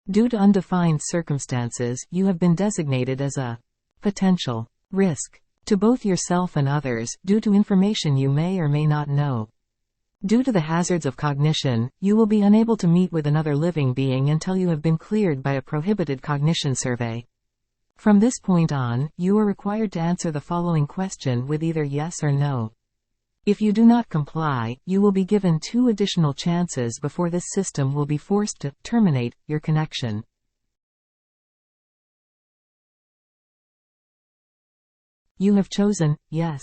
Due to undefined circumstances, you have been designated as a potential risk to both yourself and others, due to information you may or may not know. Due to the hazards of cognition, you will be unable to meet with another living being until you have been cleared by a prohibited cognition survey. From this point on, you are required to answer the following question with either yes or no. If you do not comply, you will be given 2 additional chances before this system will be forced to terminate your connection. You have chosen yes.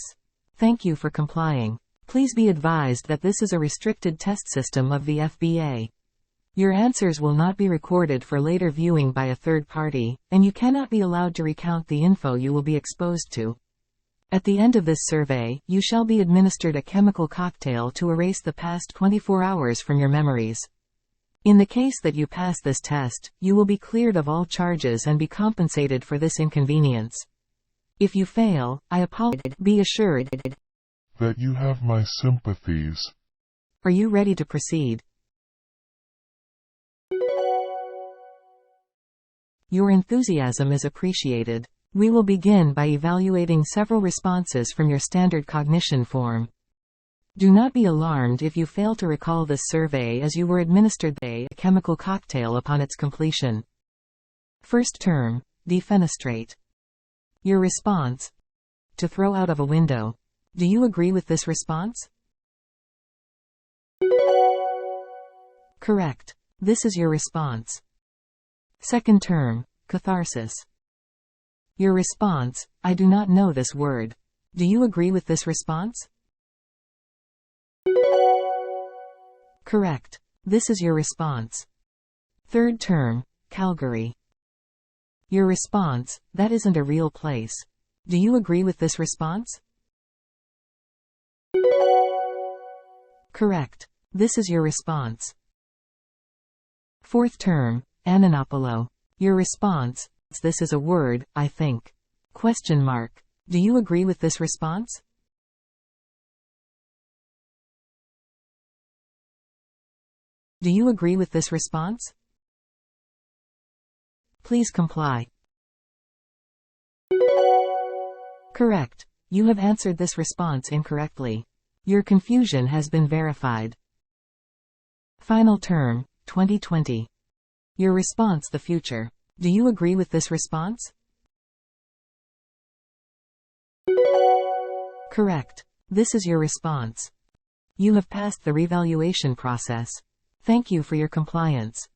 Thank you for complying. Please be advised that this is a restricted test system of the FBA. Your answers will not be recorded for later viewing by a third party, and you cannot be allowed to recount the info you will be exposed to. At the end of this survey, you shall be administered a chemical cocktail to erase the past 24 hours from your memories. In the case that you pass this test, you will be cleared of all charges and be compensated for this inconvenience. If you fail, I apologize. Be assured that you have my sympathies. Are you ready to proceed? Your enthusiasm is appreciated. We will begin by evaluating several responses from your standard cognition form. Do not be alarmed if you fail to recall this survey, as you were administered a chemical cocktail upon its completion. First term, defenestrate. Your response: to throw out of a window. Do you agree with this response? Correct. This is your response. Second term, catharsis. Your response: I do not know this word. Do you agree with this response? Correct. This is your response. Third term, Calgary. Your response: that isn't a real place. Do you agree with this response? Correct. This is your response. Fourth term, Ananopolo. Your response: this is a word, I think. Question mark. Do you agree with this response? Do you agree with this response? Please comply. Correct. You have answered this response incorrectly. Your confusion has been verified. Final term, 2020. Your response: the future. Do you agree with this response? Correct. This is your response. You have passed the revaluation process. Thank you for your compliance.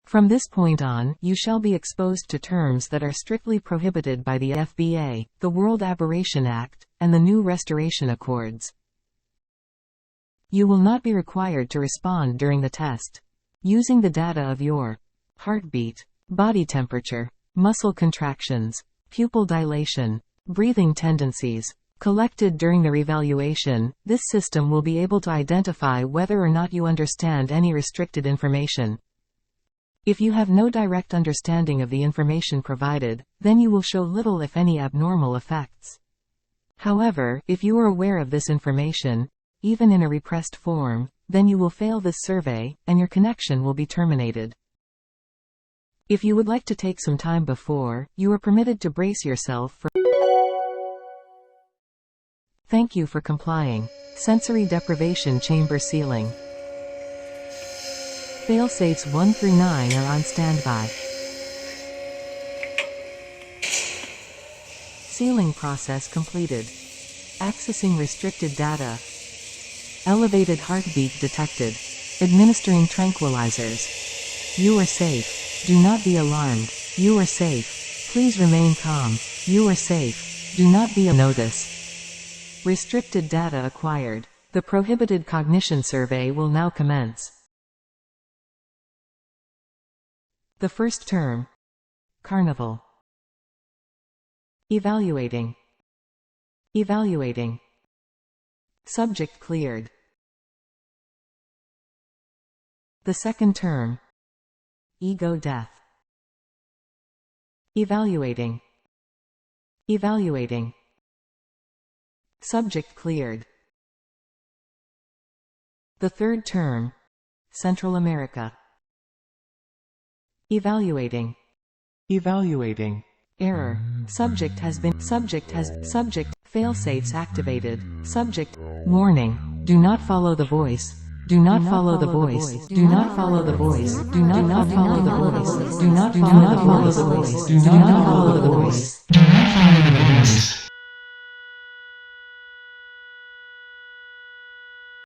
From this point on, you shall be exposed to terms that are strictly prohibited by the FBA, the World Aberration Act, and the new Restoration Accords. You will not be required to respond during the test. Using the data of your heartbeat, body temperature, muscle contractions, pupil dilation, breathing tendencies, collected during the revaluation, this system will be able to identify whether or not you understand any restricted information. If you have no direct understanding of the information provided, then you will show little if any abnormal effects. However, if you are aware of this information, even in a repressed form, then you will fail this survey, and your connection will be terminated. If you would like to take some time before, you are permitted to brace yourself for. Thank you for complying. Sensory deprivation chamber sealing. Failsafes 1 through 9 are on standby. Sealing process completed. Accessing restricted data. Elevated heartbeat detected. Administering tranquilizers. You are safe. Do not be alarmed. You are safe. Please remain calm. You are safe. Do not be notice. Restricted data acquired. The Prohibited Cognition Survey will now commence. The first term. Carnival. Evaluating. Evaluating. Subject cleared. The second term. Ego death. Evaluating. Evaluating. Subject cleared. The third term. Central America. Evaluating. Evaluating. Error. Subject, failsafes activated, subject, warning, do not follow the voice, do not follow the voice, do not follow the voice, do not follow the voice, do not follow the voice, do not follow the voice, do not follow the voice.